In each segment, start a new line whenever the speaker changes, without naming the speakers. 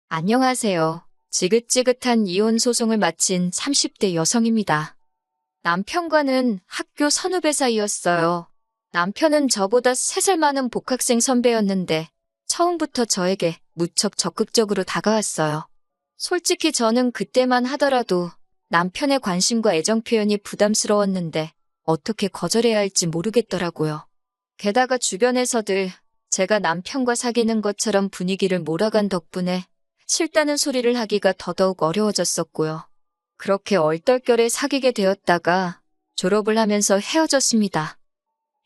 안녕하세요. 지긋지긋한 이혼 소송을 마친 30대 여성입니다. 남편과는 학교 선후배 사이였어요. 남편은 저보다 3살 많은 복학생 선배였는데 처음부터 저에게 무척 적극적으로 다가왔어요. 솔직히 저는 그때만 하더라도 남편의 관심과 애정 표현이 부담스러웠는데 어떻게 거절해야 할지 모르겠더라고요. 게다가 주변에서들 제가 남편과 사귀는 것처럼 분위기를 몰아간 덕분에 싫다는 소리를 하기가 더더욱 어려워졌었고요. 그렇게 얼떨결에 사귀게 되었다가 졸업을 하면서 헤어졌습니다.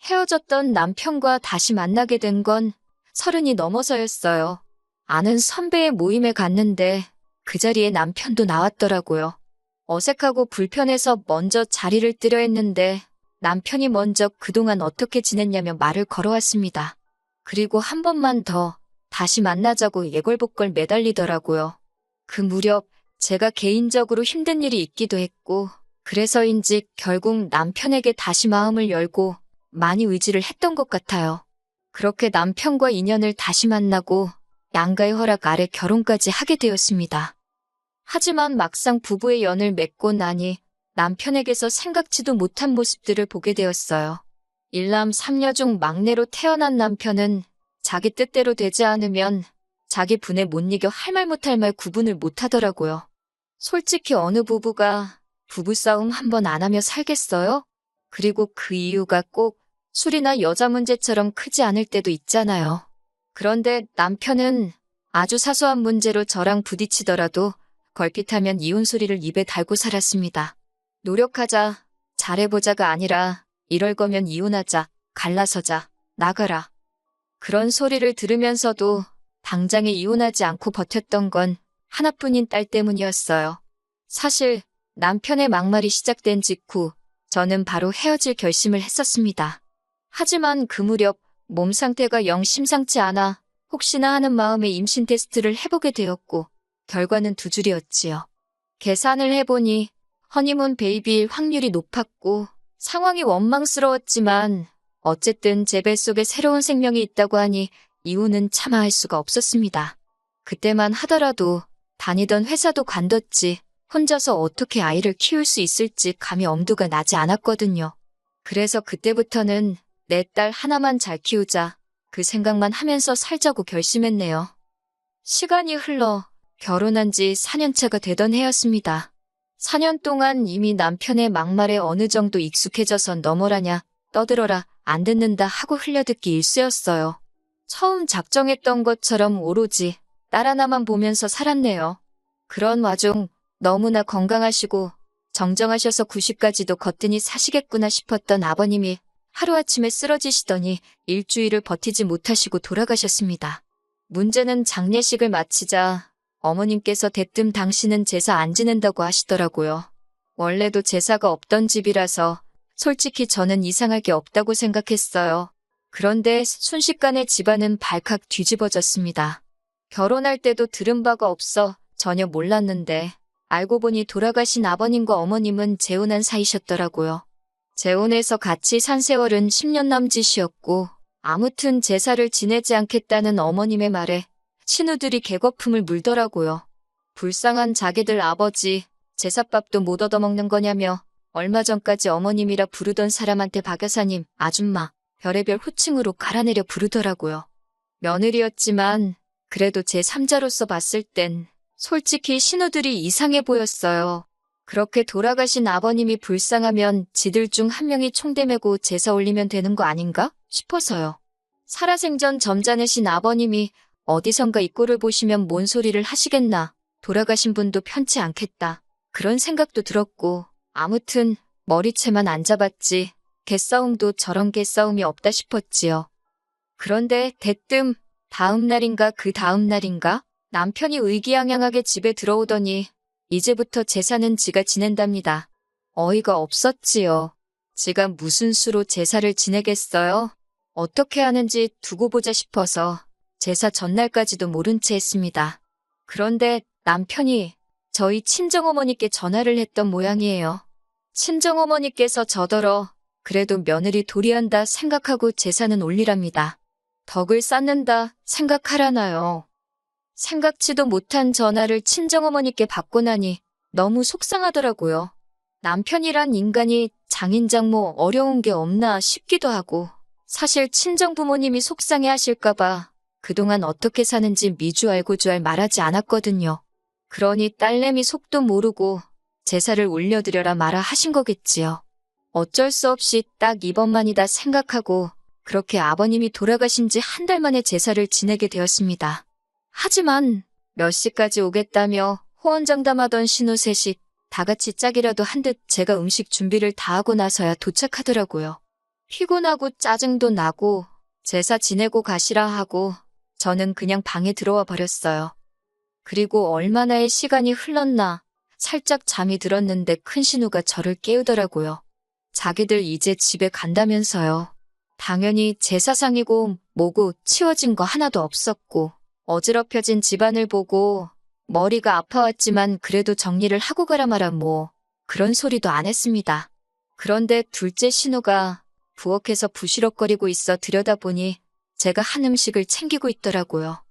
헤어졌던 남편과 다시 만나게 된 건 30이 넘어서였어요. 아는 선배의 모임에 갔는데 그 자리에 남편도 나왔더라고요. 어색하고 불편해서 먼저 자리를 뜨려 했는데 남편이 먼저 그동안 어떻게 지냈냐며 말을 걸어왔습니다. 그리고 한 번만 더 다시 만나자고 예골복걸 매달리더라고요. 그 무렵 제가 개인적으로 힘든 일이 있기도 했고 그래서인지 결국 남편에게 다시 마음을 열고 많이 의지를 했던 것 같아요. 그렇게 남편과 인연을 다시 만나고 양가의 허락 아래 결혼까지 하게 되었습니다. 하지만 막상 부부의 연을 맺고 나니 남편에게서 생각지도 못한 모습들을 보게 되었어요. 일남 3녀 중 막내로 태어난 남편은 자기 뜻대로 되지 않으면 자기 분에 못 이겨 할 말 못할 말 구분을 못하더라고요. 솔직히 어느 부부가 부부싸움 한 번 안 하며 살겠어요? 그리고 그 이유가 꼭 술이나 여자 문제처럼 크지 않을 때도 있잖아요. 그런데 남편은 아주 사소한 문제로 저랑 부딪히더라도 걸핏하면 이혼 소리를 입에 달고 살았습니다. 노력하자, 잘해보자가 아니라 이럴 거면 이혼하자, 갈라서자, 나가라. 그런 소리를 들으면서도 당장에 이혼하지 않고 버텼던 건 하나뿐인 딸 때문이었어요. 사실 남편의 막말이 시작된 직후 저는 바로 헤어질 결심을 했었습니다. 하지만 그 무렵 몸 상태가 영 심상치 않아 혹시나 하는 마음에 임신 테스트를 해보게 되었고 결과는 두 줄이었지요. 계산을 해보니 허니문 베이비일 확률이 높았고 상황이 원망스러웠지만 어쨌든 제 뱃속에 새로운 생명이 있다고 하니 이유는 차마 할 수가 없었습니다. 그때만 하더라도 다니던 회사도 관뒀지 혼자서 어떻게 아이를 키울 수 있을지 감히 엄두가 나지 않았거든요. 그래서 그때부터는 내 딸 하나만 잘 키우자 그 생각만 하면서 살자고 결심했네요. 시간이 흘러 결혼한 지 4년차가 되던 해였습니다. 4년 동안 이미 남편의 막말에 어느 정도 익숙해져서 너머라냐 떠들어라 안 듣는다 하고 흘려듣기 일쑤였어요. 처음 작정했던 것처럼 오로지 딸 하나만 보면서 살았네요. 그런 와중 너무나 건강하시고 정정하셔서 90까지도 거뜬히 사시겠구나 싶었던 아버님이 하루아침에 쓰러지시더니 일주일을 버티지 못하시고 돌아가셨습니다. 문제는 장례식을 마치자 어머님께서 대뜸 당신은 제사 안 지낸다고 하시더라고요. 원래도 제사가 없던 집이라서 솔직히 저는 이상할 게 없다고 생각했어요. 그런데 순식간에 집안은 발칵 뒤집어졌습니다. 결혼할 때도 들은 바가 없어 전혀 몰랐는데 알고 보니 돌아가신 아버님과 어머님은 재혼한 사이셨더라고요. 재혼해서 같이 산 세월은 10년 남짓이었고 아무튼 제사를 지내지 않겠다는 어머님의 말에 신우들이 개거품을 물더라고요. 불쌍한 자기들 아버지 제사밥도 못 얻어먹는 거냐며 얼마 전까지 어머님이라 부르던 사람한테 박 여사님, 아줌마, 별의별 호칭으로 갈아내려 부르더라고요. 며느리였지만 그래도 제 3자로서 봤을 땐 솔직히 신우들이 이상해 보였어요. 그렇게 돌아가신 아버님이 불쌍하면 지들 중 한 명이 총대 메고 제사 올리면 되는 거 아닌가 싶어서요. 살아생전 점잖으신 아버님이 어디선가 이 꼴을 보시면 뭔 소리를 하시겠나. 돌아가신 분도 편치 않겠다. 그런 생각도 들었고 아무튼 머리채만 안 잡았지 개싸움도 저런 개싸움이 없다 싶었지요. 그런데 대뜸 다음 날인가 그 다음 날인가 남편이 의기양양하게 집에 들어오더니 이제부터 제사는 지가 지낸답니다. 어이가 없었지요. 지가 무슨 수로 제사를 지내겠어요? 어떻게 하는지 두고 보자 싶어서 제사 전날까지도 모른 채 했습니다. 그런데 남편이 저희 친정어머니께 전화를 했던 모양이에요. 친정어머니께서 저더러 그래도 며느리 도리한다 생각하고 제사는 올리랍니다. 덕을 쌓는다 생각하라나요. 생각지도 못한 전화를 친정어머니께 받고 나니 너무 속상하더라고요. 남편이란 인간이 장인장모 어려운 게 없나 싶기도 하고, 사실 친정부모님이 속상해 하실까봐 그동안 어떻게 사는지 미주알고주알 말하지 않았거든요. 그러니 딸내미 속도 모르고 제사를 올려드려라 마라 하신 거겠지요. 어쩔 수 없이 딱 이번만이다 생각하고 그렇게 아버님이 돌아가신 지 한 달 만에 제사를 지내게 되었습니다. 하지만 몇 시까지 오겠다며 호언장담하던 신우 셋이 다 같이 짝이라도 한 듯 제가 음식 준비를 다 하고 나서야 도착하더라고요. 피곤하고 짜증도 나고 제사 지내고 가시라 하고 저는 그냥 방에 들어와 버렸어요. 그리고 얼마나의 시간이 흘렀나 살짝 잠이 들었는데 큰 신우가 저를 깨우더라고요. 자기들 이제 집에 간다면서요. 당연히 제사상이고 뭐고 치워진 거 하나도 없었고 어지럽혀진 집안을 보고 머리가 아파왔지만 그래도 정리를 하고 가라 마라 뭐 그런 소리도 안 했습니다. 그런데 둘째 신우가 부엌에서 부시럭거리고 있어 들여다보니 제가 한 음식을 챙기고 있더라고요.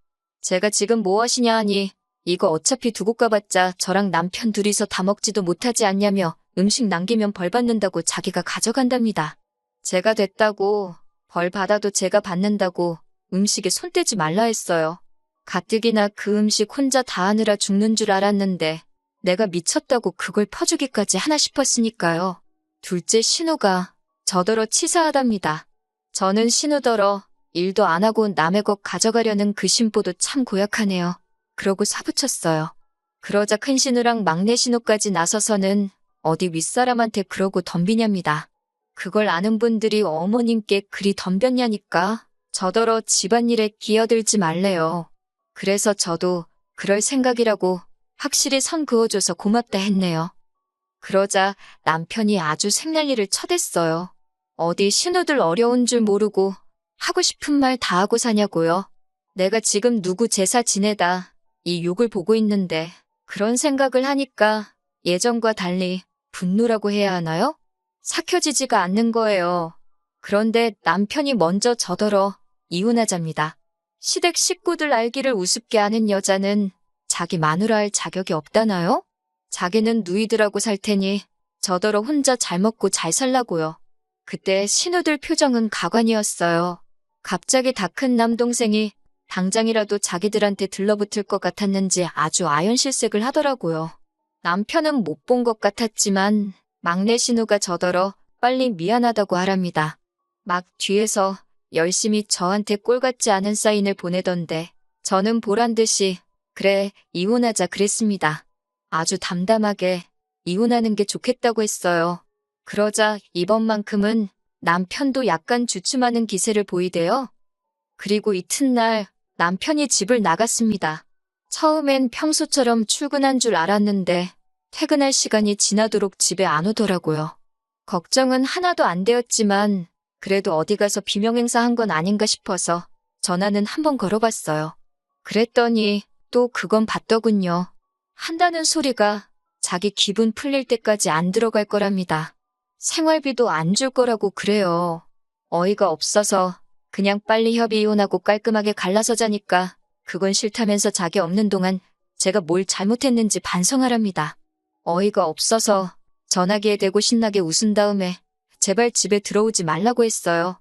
제가 지금 뭐 하시냐 하니 이거 어차피 두고 가봤자 저랑 남편 둘이서 다 먹지도 못하지 않냐며 음식 남기면 벌 받는다고 자기가 가져간답니다. 제가 됐다고 벌 받아도 제가 받는다고 음식에 손 떼지 말라 했어요. 가뜩이나 그 음식 혼자 다 하느라 죽는 줄 알았는데 내가 미쳤다고 그걸 퍼주기까지 하나 싶었으니까요. 둘째 신우가 저더러 치사하답니다. 저는 신우더러 일도 안 하고 남의 것 가져가려는 그 심보도 참 고약하네요. 그러고 사부쳤어요. 그러자 큰 신우랑 막내 신우까지 나서서는 어디 윗사람한테 그러고 덤비냐입니다. 그걸 아는 분들이 어머님께 그리 덤볐냐니까 저더러 집안일에 끼어들지 말래요. 그래서 저도 그럴 생각이라고 확실히 선 그어줘서 고맙다 했네요. 그러자 남편이 아주 생난리를 쳐댔어요. 어디 신우들 어려운 줄 모르고 하고 싶은 말 다 하고 사냐고요. 내가 지금 누구 제사 지내다 이 욕을 보고 있는데 그런 생각을 하니까 예전과 달리 분노라고 해야 하나요? 삭혀지지가 않는 거예요. 그런데 남편이 먼저 저더러 이혼하자입니다. 시댁 식구들 알기를 우습게 하는 여자는 자기 마누라 할 자격이 없다나요? 자기는 누이들하고 살 테니 저더러 혼자 잘 먹고 잘 살라고요. 그때 신우들 표정은 가관이었어요. 갑자기 다 큰 남동생이 당장이라도 자기들한테 들러붙을 것 같았는지 아주 아연실색을 하더라고요. 남편은 못 본 것 같았지만 막내 신우가 저더러 빨리 미안하다고 하랍니다. 막 뒤에서 열심히 저한테 꼴 같지 않은 사인을 보내던데 저는 보란 듯이 그래 이혼하자 그랬습니다. 아주 담담하게 이혼하는 게 좋겠다고 했어요. 그러자 이번만큼은 남편도 약간 주춤하는 기세를 보이대요. 그리고 이튿날 남편이 집을 나갔습니다. 처음엔 평소처럼 출근한 줄 알았는데 퇴근할 시간이 지나도록 집에 안 오더라고요. 걱정은 하나도 안 되었지만 그래도 어디 가서 비명행사한 건 아닌가 싶어서 전화는 한번 걸어봤어요. 그랬더니 또 그건 받더군요. 한다는 소리가 자기 기분 풀릴 때까지 안 들어갈 거랍니다. 생활비도 안 줄 거라고 그래요. 어이가 없어서 그냥 빨리 협의 이혼하고 깔끔하게 갈라서 자니까 그건 싫다면서 자기 없는 동안 제가 뭘 잘못했는지 반성하랍니다. 어이가 없어서 전화기에 대고 신나게 웃은 다음에 제발 집에 들어오지 말라고 했어요.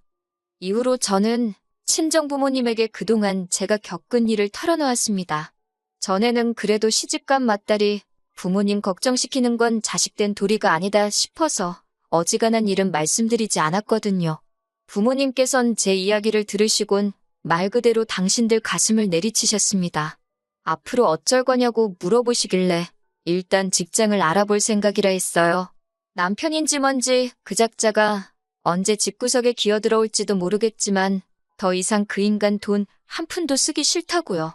이후로 저는 친정부모님에게 그동안 제가 겪은 일을 털어놓았습니다. 전에는 그래도 시집간 맏딸이 부모님 걱정시키는 건 자식된 도리가 아니다 싶어서 어지간한 일은 말씀드리지 않았거든요. 부모님께선 제 이야기를 들으시곤 말 그대로 당신들 가슴을 내리치셨습니다. 앞으로 어쩔 거냐고 물어보시길래 일단 직장을 알아볼 생각이라 했어요. 남편인지 뭔지 그 작자가 언제 집구석에 기어들어올지도 모르겠지만 더 이상 그 인간 돈 한 푼도 쓰기 싫다고요.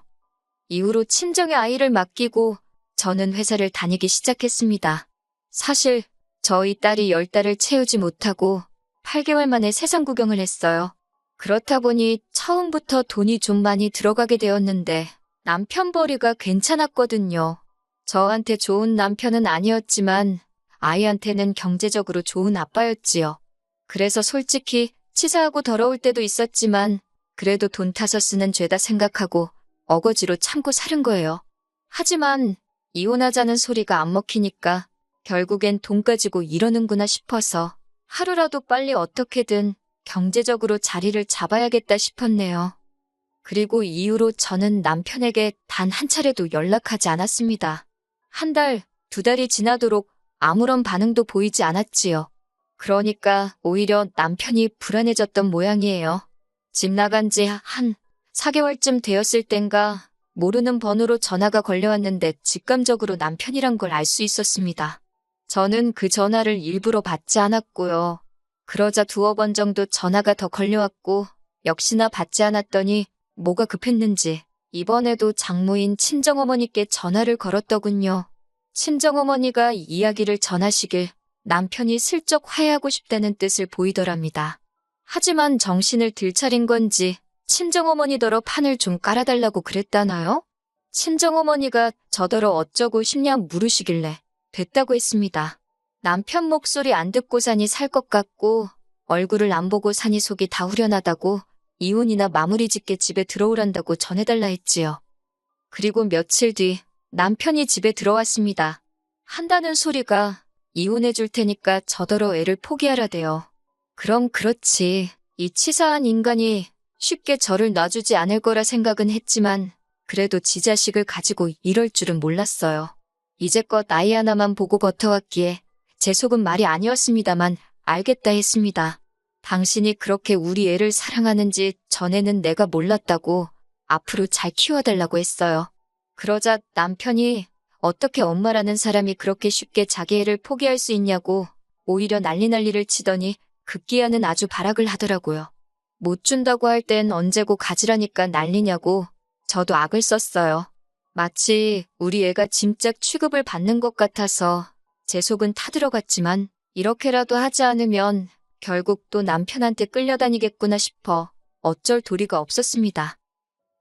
이후로 친정에 아이를 맡기고 저는 회사를 다니기 시작했습니다. 사실 저희 딸이 10달을 채우지 못하고 8개월 만에 세상 구경을 했어요. 그렇다 보니 처음부터 돈이 좀 많이 들어가게 되었는데 남편 벌이가 괜찮았거든요. 저한테 좋은 남편은 아니었지만 아이한테는 경제적으로 좋은 아빠였지요. 그래서 솔직히 치사하고 더러울 때도 있었지만 그래도 돈 타서 쓰는 죄다 생각하고 어거지로 참고 살은 거예요. 하지만 이혼하자는 소리가 안 먹히니까 결국엔 돈 가지고 이러는구나 싶어서 하루라도 빨리 어떻게든 경제적으로 자리를 잡아야겠다 싶었네요. 그리고 이후로 저는 남편에게 단 한 차례도 연락하지 않았습니다. 한 달, 두 달이 지나도록 아무런 반응도 보이지 않았지요. 그러니까 오히려 남편이 불안해졌던 모양이에요. 집 나간 지 한 4개월쯤 되었을 땐가 모르는 번호로 전화가 걸려왔는데 직감적으로 남편이란 걸 알 수 있었습니다. 저는 그 전화를 일부러 받지 않았고요. 그러자 두어 번 정도 전화가 더 걸려왔고 역시나 받지 않았더니 뭐가 급했는지 이번에도 장모인 친정어머니께 전화를 걸었더군요. 친정어머니가 이야기를 전하시길 남편이 슬쩍 화해하고 싶다는 뜻을 보이더랍니다. 하지만 정신을 들차린 건지 친정어머니더러 판을 좀 깔아달라고 그랬다나요? 친정어머니가 저더러 어쩌고 싶냐 물으시길래 됐다고 했습니다. 남편 목소리 안 듣고 사니 살 것 같고 얼굴을 안 보고 사니 속이 다 후련하다고 이혼이나 마무리 짓게 집에 들어오란다고 전해달라 했지요. 그리고 며칠 뒤 남편이 집에 들어왔습니다. 한다는 소리가 이혼해 줄 테니까 저더러 애를 포기하라대요. 그럼 그렇지. 이 치사한 인간이 쉽게 저를 놔주지 않을 거라 생각은 했지만 그래도 지 자식을 가지고 이럴 줄은 몰랐어요. 이제껏 아이 하나만 보고 버텨왔기에 제 속은 말이 아니었습니다만 알겠다 했습니다. 당신이 그렇게 우리 애를 사랑하는지 전에는 내가 몰랐다고 앞으로 잘 키워달라고 했어요. 그러자 남편이 어떻게 엄마라는 사람이 그렇게 쉽게 자기 애를 포기할 수 있냐고 오히려 난리를 치더니 급기야는 아주 발악을 하더라고요. 못 준다고 할 땐 언제고 가지라니까 난리냐고 저도 악을 썼어요. 마치 우리 애가 짐짝 취급을 받는 것 같아서 제 속은 타들어갔지만 이렇게라도 하지 않으면 결국 또 남편한테 끌려다니겠구나 싶어 어쩔 도리가 없었습니다.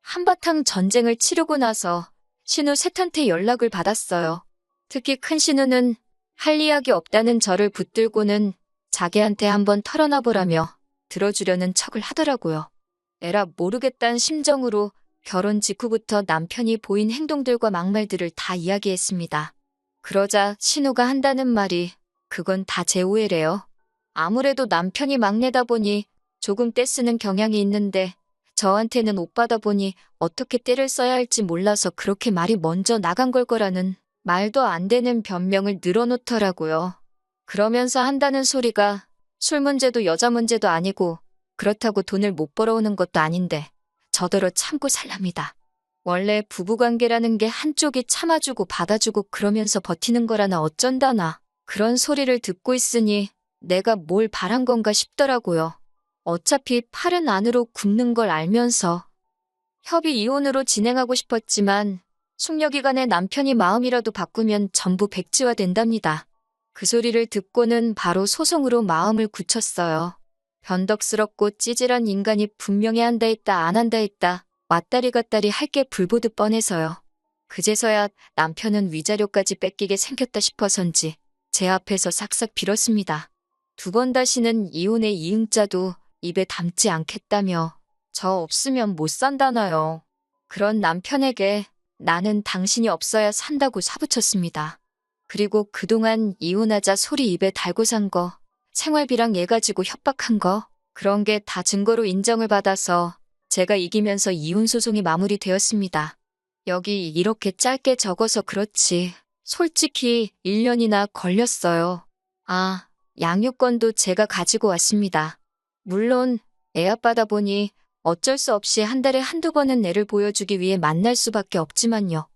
한바탕 전쟁을 치르고 나서 신우 셋한테 연락을 받았어요. 특히 큰 신우는 할 이야기 없다는 저를 붙들고는 자기한테 한번 털어놔보라며 들어주려는 척을 하더라고요. 에라 모르겠다는 심정으로 결혼 직후부터 남편이 보인 행동들과 막말들을 다 이야기했습니다. 그러자 신우가 한다는 말이 그건 다 제 오해래요. 아무래도 남편이 막내다 보니 조금 떼쓰는 경향이 있는데 저한테는 오빠다 보니 어떻게 떼를 써야 할지 몰라서 그렇게 말이 먼저 나간 걸 거라는 말도 안 되는 변명을 늘어놓더라고요. 그러면서 한다는 소리가 술 문제도 여자 문제도 아니고 그렇다고 돈을 못 벌어오는 것도 아닌데 저더러 참고 살랍니다. 원래 부부관계라는 게 한쪽이 참아주고 받아주고 그러면서 버티는 거라나 어쩐다나 그런 소리를 듣고 있으니 내가 뭘 바란 건가 싶더라고요. 어차피 팔은 안으로 굽는 걸 알면서 협의 이혼으로 진행하고 싶었지만 숙려기간에 남편이 마음이라도 바꾸면 전부 백지화 된답니다. 그 소리를 듣고는 바로 소송으로 마음을 굳혔어요. 변덕스럽고 찌질한 인간이 분명히 한다 했다 안 한다 했다 왔다리 갔다리 할 게 불보듯 뻔해서요. 그제서야 남편은 위자료까지 뺏기게 생겼다 싶어서인지 제 앞에서 싹싹 빌었습니다. 두 번 다시는 이혼의 이응자도 입에 담지 않겠다며 저 없으면 못 산다나요. 그런 남편에게 나는 당신이 없어야 산다고 사부쳤습니다. 그리고 그동안 이혼하자 소리 입에 달고 산 거, 생활비랑 얘 가지고 협박한 거, 그런 게 다 증거로 인정을 받아서 제가 이기면서 이혼소송이 마무리되었습니다. 여기 이렇게 짧게 적어서 그렇지 솔직히 1년이나 걸렸어요. 아, 양육권도 제가 가지고 왔습니다. 물론 애 아빠다 보니 어쩔 수 없이 한 달에 한두 번은 애를 보여주기 위해 만날 수밖에 없지만요.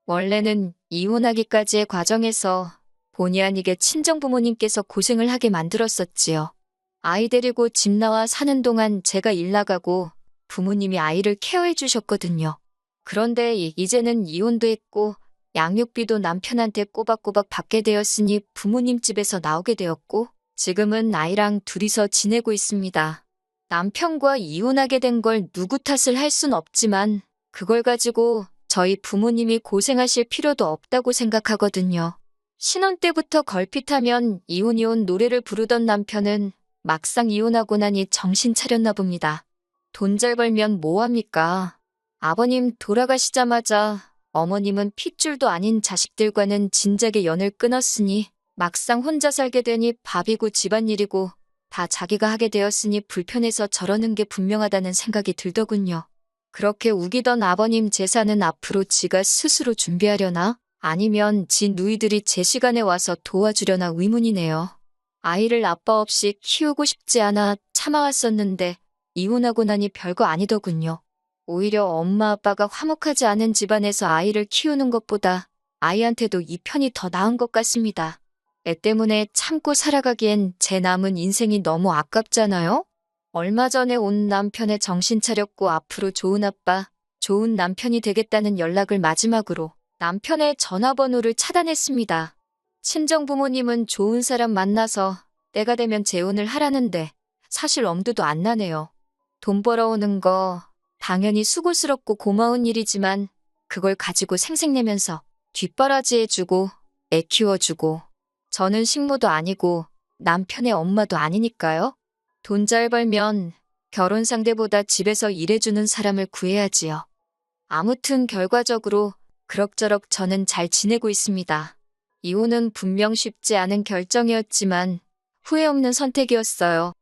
원래는 이혼하기까지의 과정에서 본의 아니게 친정부모님께서 고생을 하게 만들었었지요. 아이 데리고 집 나와 사는 동안 제가 일 나가고 부모님이 아이를 케어해 주셨거든요. 그런데 이제는 이혼도 했고 양육비도 남편한테 꼬박꼬박 받게 되었으니 부모님 집에서 나오게 되었고 지금은 아이랑 둘이서 지내고 있습니다. 남편과 이혼하게 된 걸 누구 탓을 할 순 없지만 그걸 가지고 저희 부모님이 고생하실 필요도 없다고 생각하거든요. 신혼 때부터 걸핏하면 이혼 노래를 부르던 남편은 막상 이혼하고 나니 정신 차렸나 봅니다. 돈 잘 벌면 뭐합니까? 아버님 돌아가시자마자 어머님은 핏줄도 아닌 자식들과는 진작에 연을 끊었으니 막상 혼자 살게 되니 밥이고 집안일이고 다 자기가 하게 되었으니 불편해서 저러는 게 분명하다는 생각이 들더군요. 그렇게 우기던 아버님 제사는 앞으로 지가 스스로 준비하려나? 아니면 지 누이들이 제 시간에 와서 도와주려나 의문이네요. 아이를 아빠 없이 키우고 싶지 않아 참아왔었는데 이혼하고 나니 별거 아니더군요. 오히려 엄마 아빠가 화목하지 않은 집안에서 아이를 키우는 것보다 아이한테도 이 편이 더 나은 것 같습니다. 애 때문에 참고 살아가기엔 제 남은 인생이 너무 아깝잖아요? 얼마 전에 온 남편의 정신 차렸고 앞으로 좋은 아빠, 좋은 남편이 되겠다는 연락을 마지막으로 남편의 전화번호를 차단했습니다. 친정부모님은 좋은 사람 만나서 때가 되면 재혼을 하라는데 사실 엄두도 안 나네요. 돈 벌어오는 거 당연히 수고스럽고 고마운 일이지만 그걸 가지고 생색내면서 뒷바라지해주고 애 키워주고 저는 식모도 아니고 남편의 엄마도 아니니까요. 돈 잘 벌면 결혼 상대보다 집에서 일해주는 사람을 구해야지요. 아무튼 결과적으로 그럭저럭 저는 잘 지내고 있습니다. 이혼은 분명 쉽지 않은 결정이었지만 후회 없는 선택이었어요.